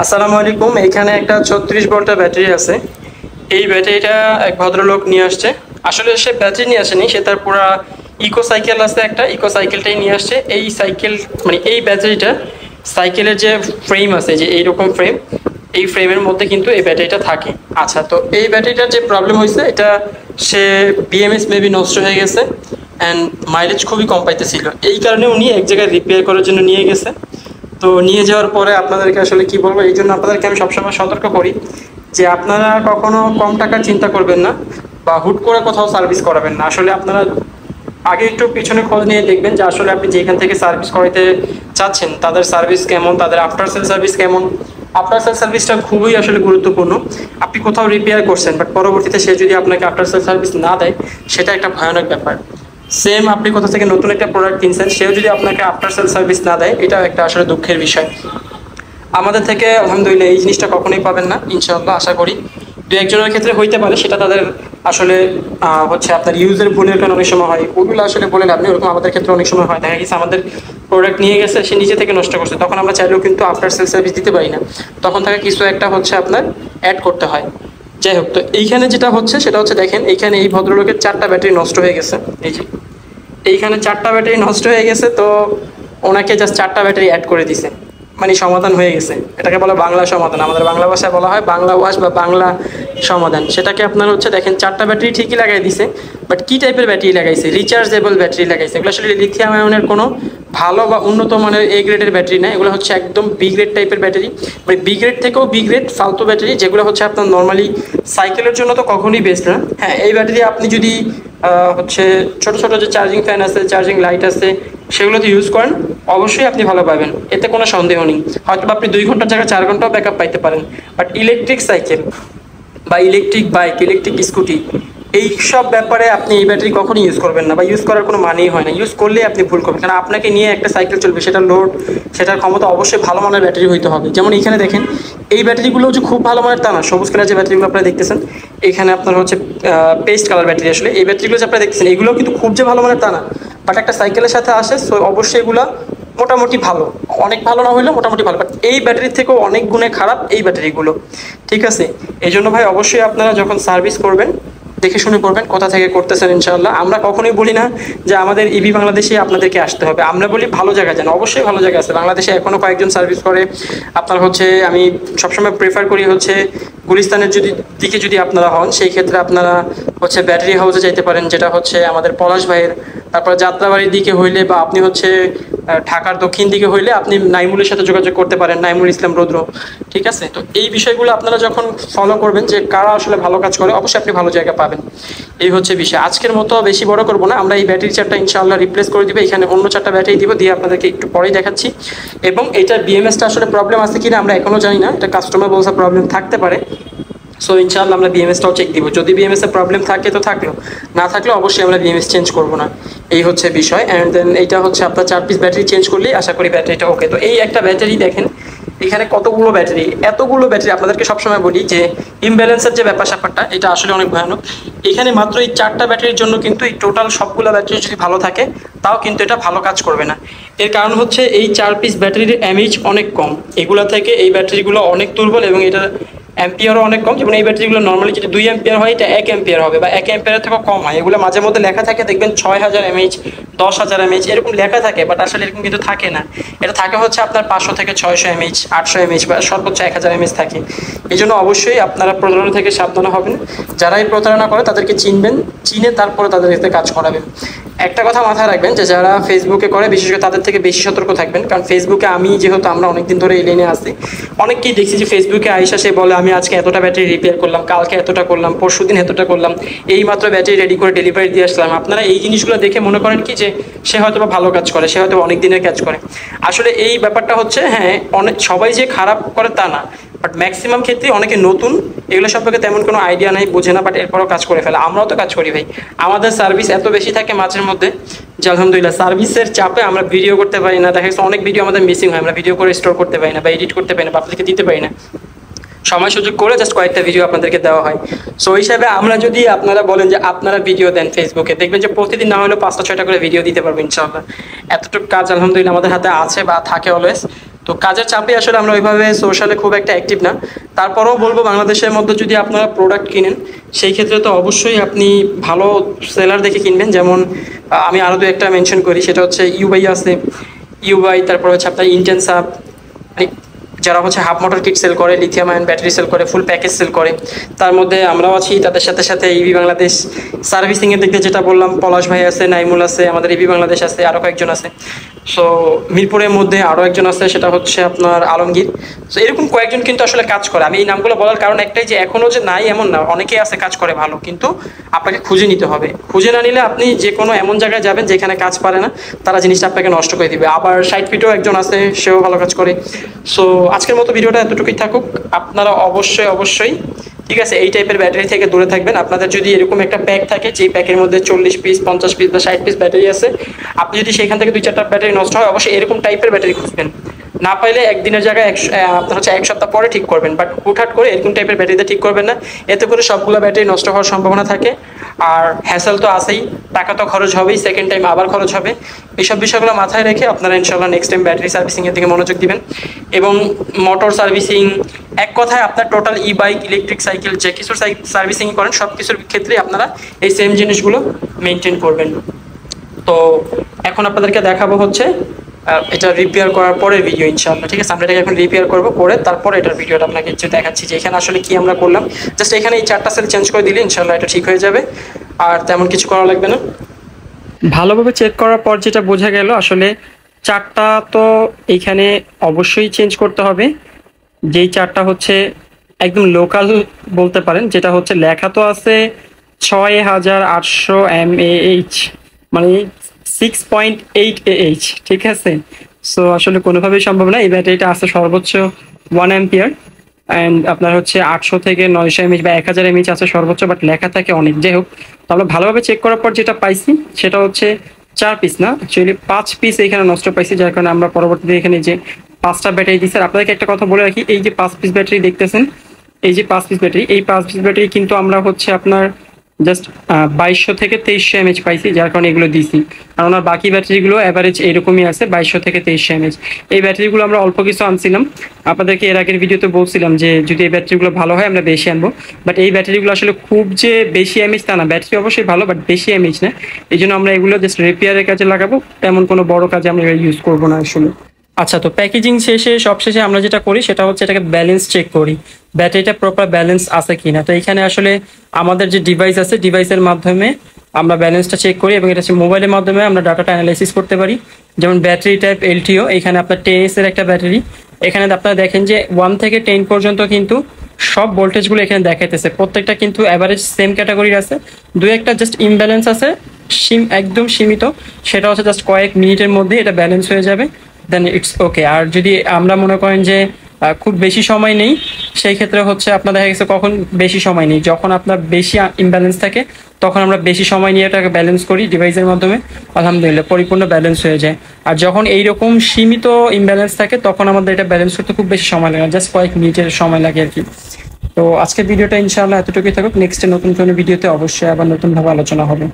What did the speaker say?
আসসালামু আলাইকুম। এখানে একটা 36 ভোল্টের ব্যাটারি আছে। এই ব্যাটারিটা এক ভদ্রলোক নিয়ে আসছে। আসলে সে ব্যাটারি নিয়ে আসেনি, সে তার পুরা ইকো সাইকেল আছে, একটা ইকো সাইকেলটাই নিয়ে আসছে। এই সাইকেল মানে এই ব্যাটারিটা সাইকেলের যে ফ্রেম আছে, যে এইরকম ফ্রেম, এই ফ্রেমের মধ্যে কিন্তু এই ব্যাটারিটা থাকে। আচ্ছা, তো এই ব্যাটারিটার যে প্রবলেম হয়েছে, এটা সে বিএমএস মেবি নষ্ট হয়ে গেছে অ্যান্ড মাইলেজ খুবই কম পাইতেছিল। এই কারণে উনি এক জায়গায় রিপেয়ার করার জন্য নিয়ে গেছে। তো নিয়ে যাওয়ার পরে আপনাদেরকে আসলে কি বলবো, এই জন্য আপনাদেরকে আমি সবসময় সতর্ক করি যে আপনারা কখনো কম টাকার চিন্তা করবেন না বা হুট করে কোথাও সার্ভিস করাবেন না। আসলে আপনারা আগে একটু পিছনে খোঁজ নিয়ে দেখবেন যে আসলে আপনি যেখান থেকে সার্ভিস করাইতে চাচ্ছেন তাদের সার্ভিস কেমন, তাদের আফটার সেল সার্ভিস কেমন। আফটার সেল সার্ভিসটা খুবই আসলে গুরুত্বপূর্ণ। আপনি কোথাও রিপেয়ার করছেন বাট পরবর্তীতে সে যদি আপনাকে আফটার সেল সার্ভিস না দেয়, সেটা একটা ভয়ানক ব্যাপার। সেম আপনি কোথা থেকে নতুন একটা প্রোডাক্ট কিনছেন, সেও যদি আপনাকে আফটার সেল সার্ভিস না দেয়, এটাও একটা আসলে দুঃখের বিষয়। আমাদের থেকে আলহামদুলিল্লাহ এই জিনিসটা কখনোই পাবেন না, ইনশাআল্লাহ। আশা করি দু একজনের ক্ষেত্রে হইতে পারে, সেটা তাদের আসলে হচ্ছে আপনার ইউজের ভুলের কারণে অনেক সময় হয়। ওগুলো আসলে বলে লাভ নেই। ওরকম আমাদের ক্ষেত্রে অনেক সময় হয়, দেখা গেছে আমাদের প্রোডাক্ট নিয়ে গেছে, সে নিজে থেকে নষ্ট করছে, তখন আমরা চাইলেও কিন্তু আফটার সেল সার্ভিস দিতে পারি না। তখন তাকে কিছু একটা হচ্ছে আপনার অ্যাড করতে হয়। যাই হোক, তো এইখানে যেটা হচ্ছে সেটা হচ্ছে, দেখেন এইখানে এই ভদ্রলোকের 4টা ব্যাটারি নষ্ট হয়ে গেছে। এই যে এইখানে 4টা ব্যাটারি নষ্ট হয়ে গেছে, তো ওনাকে জাস্ট 4টা ব্যাটারি অ্যাড করে দিছে, মানে সমাধান হয়ে গেছে। এটাকে বলা বাংলা সমাধান, আমাদের বাংলা ভাষায় বলা হয় বাংলা ওয়াশ বা বাংলা সমাধান। সেটাকে আপনার হচ্ছে দেখেন 4টা ব্যাটারি ঠিকই লাগাই দিছে, বাট কি টাইপের ব্যাটারি লাগাইছে? রিচার্জেবল ব্যাটারি লাগাইছে। এগুলো আসলে লিথিয়াম আয়নের কোনো ভালো বা উন্নত মানের এ গ্রেডের ব্যাটারি না, এগুলো হচ্ছে একদম বি গ্রেড টাইপের ব্যাটারি, মানে বি গ্রেড থেকেও বি গ্রেড ফালতু ব্যাটারি, যেগুলো হচ্ছে আপনার নর্মালি সাইকেলের জন্য তো কখনোই বেস্ট না। হ্যাঁ, এই ব্যাটারি আপনি যদি হচ্ছে ছোট ছোট যে চার্জিং ফ্যান আছে, চার্জিং লাইট আছে, সেগুলোতে ইউজ করেন, অবশ্যই আপনি ভালো পাবেন, এতে কোনো সন্দেহ নেই। হয়তো আপনি 2 ঘন্টার জায়গায় 4 ঘন্টাও ব্যাকআপ পাইতে পারেন। বাট ইলেকট্রিক সাইকেল বা ইলেকট্রিক বাইক, ইলেকট্রিক স্কুটি, এই সব ব্যাপারে আপনি এই ব্যাটারি কখনোই ইউজ করবেন না, বা ইউজ করার কোনো মানেই হয় না। ইউজ করলে আপনি ভুল করবেন, কারণ আপনাকে নিয়ে একটা সাইকেল চলবে, সেটার লোড, সেটার ক্ষমতা অবশ্যই ভালো মানের ব্যাটারি হইতে হবে। যেমন এখানে দেখেন, এই ব্যাটারিগুলো যে খুব ভালো মানের তা না। সবুজ কালার যে ব্যাটারিগুলো আপনারা দেখতেছেন, এখানে আপনার হচ্ছে পেস্ট কালার ব্যাটারি, আসলে এই ব্যাটারিগুলো যে আপনারা দেখতেছেন, এগুলো কিন্তু খুব যে ভালো মানের তা না। বাট একটা সাইকেলের সাথে আসে, সো অবশ্যই এগুলো মোটামুটি ভালো, অনেক ভালো না হইলেও মোটামুটি ভালো। বাট এই ব্যাটারির থেকেও অনেক গুণে খারাপ এই ব্যাটারিগুলো, ঠিক আছে? এই জন্য ভাই অবশ্যই আপনারা যখন সার্ভিস করবেন দেখে শুনে করবেন, কোথা থেকে করতেছেন। ইনশাআল্লাহ আমরা কখনোই বলি না যে আমাদের ইভি বাংলাদেশে আপনাদেরকে আসতে হবে, আমরা বলি ভালো জায়গা যান। অবশ্যই ভালো জায়গা আছে বাংলাদেশে, এখনও কয়েকজন সার্ভিস করে। আপনার হচ্ছে আমি সবসময় প্রেফার করি হচ্ছে গুলিস্তানের দিকে যদি আপনারা হন, সেই ক্ষেত্রে আপনারা হচ্ছে ব্যাটারি হাউসে যাইতে পারেন, যেটা হচ্ছে আমাদের পলাশ ভাইয়ের। তারপর যাত্রাবাড়ির দিকে হইলে বা আপনি হচ্ছে ঢাকার দক্ষিণ দিকে হইলে আপনি নাইমুলের সাথে যোগাযোগ করতে পারেন, নাইমুল ইসলাম রুদ্র, ঠিক আছে? তো এই বিষয়গুলো আপনারা যখন ফলো করবেন যে কারা আসলে ভালো কাজ করে, অবশ্যই আপনি ভালো জায়গা পাবেন। এই হচ্ছে বিষয়। আজকের মতো বেশি বড় করবো না, আমরা এই ব্যাটারি 4টা ইনশাআল্লাহ রিপ্লেস করে দিবে। এখানে অন্য 4টা ব্যাটারি দিব, দিয়ে আপনাদেরকে একটু পরেই দেখাচ্ছি। এবং এইটার বিএমএসটা আসলে প্রবলেম আছে কিনা আমরা এখনো জানি না, এটা কাস্টমার বলছে প্রবলেম থাকতে পারে। সো ইনশাআল্লাহ আমরা বিএমএসটাও চেক দিব। যদি বিএমএস এর প্রবলেম থাকে তো থাকলো, না থাকলে অবশ্যই আমরা বিএমএস চেঞ্জ করবো না। এই হচ্ছে বিষয়। অ্যান্ড দেন এইটা হচ্ছে আপনার 4 পিস ব্যাটারি চেঞ্জ করলেই আশা করি ব্যাটারিটা ওকে। তো এই একটা ব্যাটারি দেখেন, এখানে কতগুলো ব্যাটারি, এতগুলো ব্যাটারি। আপনাদেরকে সবসময় বলি যে ইমব্যালেন্সের যে ব্যাপার স্যাপারটা, এটা আসলে অনেক ভয়ানক। এখানে মাত্র এই 4টা ব্যাটারির জন্য কিন্তু এই টোটাল সবগুলো ব্যাটারি যদি ভালো থাকে, তাও কিন্তু এটা ভালো কাজ করবে না। এর কারণ হচ্ছে এই 4 পিস ব্যাটারির এমএইচ অনেক কম, এগুলা থেকে এই ব্যাটারিগুলো অনেক দুর্বল, এবং এটা অ্যাম্পিয়ারও অনেক কম। যেমন এই ব্যাটারিগুলো নর্মালি যদি 2 অ্যাম্পিয়ার হয়, এটা 1 অ্যাম্পিয়ার হবে বা 1 অ্যাম্পিয়ারের থেকেও কম হয়। এগুলো মাঝে মধ্যে লেখা থাকে, দেখবেন 6000 এমএইচ, 10,000 এমএইচ এরকম লেখা থাকে, বাট আসলে এরকম কিন্তু থাকে না। এটা থাকে হচ্ছে আপনার 500 থেকে 600 এমএইচ, 800 এমএইচ বা সর্বোচ্চ 1000 এমএইচ থাকে। এই জন্য অবশ্যই আপনারা প্রতারণা থেকে সাবধান হবেন। যারা এই প্রতারণা করে তাদেরকে চিনবেন, চিনে তারপরে তাদের সাথে কাজ করাবেন। একটা কথা মাথায় রাখবেন যে যারা ফেসবুকে করে, বিশেষ করে তাদের থেকে বেশি সতর্ক থাকবেন। কারণ ফেসবুকে যেহেতু আমরা অনেকদিন ধরে এই লাইনে আসি, অনেককেই দেখছি যে ফেসবুকে আইসা সে বলে আমি আজকে এতটা ব্যাটারি রিপেয়ার করলাম, কালকে এতটা করলাম, পরশুদিন এতটা করলাম, এই মাত্র ব্যাটারি রেডি করে ডেলিভারি দিয়ে আসলাম। আপনারা এই জিনিসগুলো দেখে মনে করেন কি যে সে হয়তো বা ভালো কাজ করে, সে হয়তো অনেক দিনের কাজ করে। আসলে এই ব্যাপারটা হচ্ছে, হ্যাঁ অনেক সবাই যে খারাপ করে তা না, বাট ম্যাক্সিমাম ক্ষেত্রে অনেকে নতুন, এগুলো সম্পর্কে তেমন কোনো আইডিয়া নাই, বোঝে না, বাট এরপরও কাজ করে ফেলে। আমরাও তো কাজ করি ভাই, আমাদের সার্ভিস এত বেশি থাকে মাঝের মধ্যে যে আলহামদুলিল্লাহ সার্ভিসের চাপে আমরা ভিডিও করতে পারি না। দেখা যাচ্ছে অনেক ভিডিও আমাদের মিসিং হয়, আমরা ভিডিও করে স্টোর করতে পারি না বা এডিট করতে পারি না বা আপনাদেরকে দিতে পারি না। সময় সুযোগ করে জাস্ট কয়েকটা ভিডিও আপনাদেরকে দেওয়া হয়। সো ওই হিসাবে আমরা যদি আপনারা বলেন যে আপনারা ভিডিও দেন ফেসবুকে, দেখবেন যে প্রতিদিন না হলেও 5টা 6টা করে ভিডিও দিতে পারবো ইনশাআল্লাহ। এতটুকু কাজ আলহামদুলিল্লাহ আমাদের হাতে আছে বা থাকে অলওয়েজ। তো তো কাজের চাপে আসলে আমরা ওইভাবে সোশ্যালে খুব একটা অ্যাক্টিভ না। তারপরেও বলবো বাংলাদেশের মধ্যে যদি আপনারা প্রোডাক্ট কিনেন সেই ক্ষেত্রে তো অবশ্যই আপনি ভালো সেলার দেখে কিনবেন। যেমন আমি আরও দু একটা মেনশন করি, সেটা হচ্ছে ইউবাই আছে, ইউবাই, তারপর হচ্ছে আপনার ইন্টেনসাপ, মানে যারা হচ্ছে হাফ মোটর কিট সেল করে, লিথিয়াম আয়ন ব্যাটারি সেল করে, ফুল প্যাকেজ সেল করে। তার মধ্যে আমরাও আছি, তাদের সাথে সাথে ইভি বাংলাদেশ সার্ভিসিংয়ের দিক দিয়ে যেটা বললাম, পলাশ ভাই আছে, নাইমুল আছে, আমাদের ইভি বাংলাদেশ আছে, আরও কয়েকজন আছে। সো মিরপুরের মধ্যে আরও একজন আছে, সেটা হচ্ছে আপনার আলমগীর। সো এরকম কয়েকজন কিন্তু আসলে কাজ করে। আমি এই নামগুলো বলার কারণ একটাই, যে এখনও যে নাই এমন না, অনেকেই আছে কাজ করে ভালো, কিন্তু আপনাকে খুঁজে নিতে হবে। খুঁজে না নিলে আপনি যে কোনো এমন জায়গায় যাবেন যেখানে কাজ পারে না, তারা জিনিসটা আপনাকে নষ্ট করে দিবে। আবার সাইড ফিটেও একজন আছে, সেও ভালো কাজ করে। সো আজকের মতো ভিডিওটা এতটুকুই থাকুক। আপনারা অবশ্যই অবশ্যই ঠিক আছে এই টাইপের ব্যাটারি থেকে দূরে থাকবেন। আপনাদের যদি এরকম একটা প্যাক থাকে, যে প্যাকের মধ্যে 40 পিস, 50 পিস বা 60 পিস ব্যাটারি আছে, আপনি যদি সেখান থেকে 2-4টা ব্যাটারি নষ্ট হয়, অবশ্যই এরকম টাইপের ব্যাটারি খুঁজবেন। না পাইলে একদিনের জায়গায় আপনার হচ্ছে 1 সপ্তাহ পরে ঠিক করবেন, বাট হুটহাট করে এরকম টাইপের ব্যাটারিতে ঠিক করবেন না। এতে করে সবগুলো ব্যাটারি নষ্ট হওয়ার সম্ভাবনা থাকে, আর হ্যাসেল তো আছেই, টাকা তো খরচ হবেই, সেকেন্ড টাইম আবার খরচ হবে। এইসব বিষয়গুলো মাথায় রেখে আপনারা ইনশাল্লাহ নেক্সট টাইম ব্যাটারি সার্ভিসিংয়ের দিকে মনোযোগ দিবেন। এবং মোটর সার্ভিসিং, এক কথায় আপনার টোটাল ই বাইক, ইলেকট্রিক সাইকেল, যে কিছুর সার্ভিসিং করেন সব কিছুর ক্ষেত্রে আপনারা এই সেম জিনিসগুলো মেনটেন করবেন। তো এখন আপনাদেরকে দেখাবো হচ্ছে এটা রিপেয়ার করার পরের ভিডিও ইনশাআল্লাহ। ঠিক আছে, আমরা এটাকে এখন রিপেয়ার করবো, করে তারপরে এটার ভিডিওটা আপনাকে একটু দেখাচ্ছি যে এখানে আসলে কি আমরা করলাম। জাস্ট এখানে এই 4টা সেল চেঞ্জ করে দিলে ইনশাআল্লাহ এটা ঠিক হয়ে যাবে, আর তেমন কিছু করা লাগবে না। ভালোভাবে চেক করার পর যেটা বোঝা গেল, আসলে 4টা তো এইখানে অবশ্যই চেঞ্জ করতে হবে। যেই 4টা হচ্ছে একদম লোকাল বলতে পারেন, যেটা হচ্ছে লেখা তো আছে 6800 mAh, মানে 6.8 AH, ঠিক আছে। সো আসলে কোনোভাবেই সম্ভব না। এই ব্যাটারিটা আছে সর্বোচ্চ 1 অ্যাম্পিয়ার, অ্যান্ড আপনার হচ্ছে 800 থেকে 900 mAh বা 1000 mAh আছে সর্বোচ্চ, বাট লেখা থাকে অনেক। যাই হোক, তো আমরা ভালোভাবে চেক করার পর যেটা পাইছি সেটা হচ্ছে 4 পিস না, অ্যাকচুয়ালি 5 পিস এখানে নষ্ট পাইছি, যার কারণে আমরা পরবর্তীতে এখানে যে 5টা ব্যাটারি দিচ্ছি। আর আপনাদেরকে একটা কথা বলে রাখি, এই যে 5 পিস ব্যাটারি দেখতেছেন, এই যে 5 পিস ব্যাটারি, এই 5 পিস ব্যাটারি কিন্তু আমরা হচ্ছে আপনার জাস্ট 2200 থেকে 2300 mAh পাইছি, যার কারণে এগুলো দিছি। আর ওনার বাকি ব্যাটারিগুলো অ্যাভারেজ এরকমই আছে, 2200 থেকে 2300 mAh। এই ব্যাটারিগুলো আমরা অল্প কিছু আনছিলাম, আপনাদেরকে এর আগের ভিডিওতে বলছিলাম যে যদি এই ব্যাটারিগুলো ভালো হয় আমরা বেশি আনবো। বাট এই ব্যাটারিগুলো আসলে খুব যে বেশি এমএইচ তা না, ব্যাটারি অবশ্যই ভালো, বাট বেশি এমএইচ না। এই জন্য আমরা এগুলো জাস্ট রিপেয়ারের কাজে লাগাবো, তেমন কোনো বড় কাজে আমরা ইউজ করবো না আসলে। আচ্ছা, তো প্যাকেজিং শেষে সবশেষে আমরা যেটা করি সেটা হচ্ছে এটাকে ব্যালেন্স চেক করি, ব্যাটারিটা প্রপার ব্যালেন্স আছে কিনা। তো এখানে আসলে আমাদের যে ডিভাইস আছে, ডিভাইসের মাধ্যমে আমরা ব্যালেন্সটা চেক করি, এবং এটা হচ্ছে মোবাইলের মাধ্যমে আমরা ডাটাটা অ্যানালাইসিস করতে পারি। যেমন ব্যাটারি টাইপ LTO, এখানে আপনার 10S এর একটা ব্যাটারি, এখানে আপনারা দেখেন যে 1 থেকে 10 পর্যন্ত কিন্তু সব ভোল্টেজগুলো এখানে দেখাইতেছে, প্রত্যেকটা কিন্তু অ্যাভারেজ সেম ক্যাটাগরির আছে। দু একটা জাস্ট ইমব্যালেন্স আছে, একদম সীমিত, সেটা হচ্ছে জাস্ট কয়েক মিনিটের মধ্যে এটা ব্যালেন্স হয়ে যাবে, দেন ইটস ওকে। আর যদি আমরা মনে করেন যে খুব বেশি সময় নেই, সেই ক্ষেত্রে হচ্ছে আপনার দেখা গেছে কখন বেশি সময় নেই, যখন আপনার বেশি ইমব্যালেন্স থাকে তখন আমরা বেশি সময় নিয়ে এটাকে ব্যালেন্স করি ডিভাইসের মাধ্যমে, আলহামদুলিল্লাহ পরিপূর্ণ ব্যালেন্স হয়ে যায়। আর যখন এইরকম সীমিত ইমব্যালেন্স থাকে তখন আমাদের এটা ব্যালেন্স করতে খুব বেশি সময় লাগে না, জাস্ট কয়েক মিনিটের সময় লাগে আর কি। তো আজকের ভিডিওটা ইনশাআল্লাহ এতটুকুই থাকুক, নেক্সটে নতুন কোনো ভিডিওতে অবশ্যই আবার নতুনভাবে আলোচনা হবে।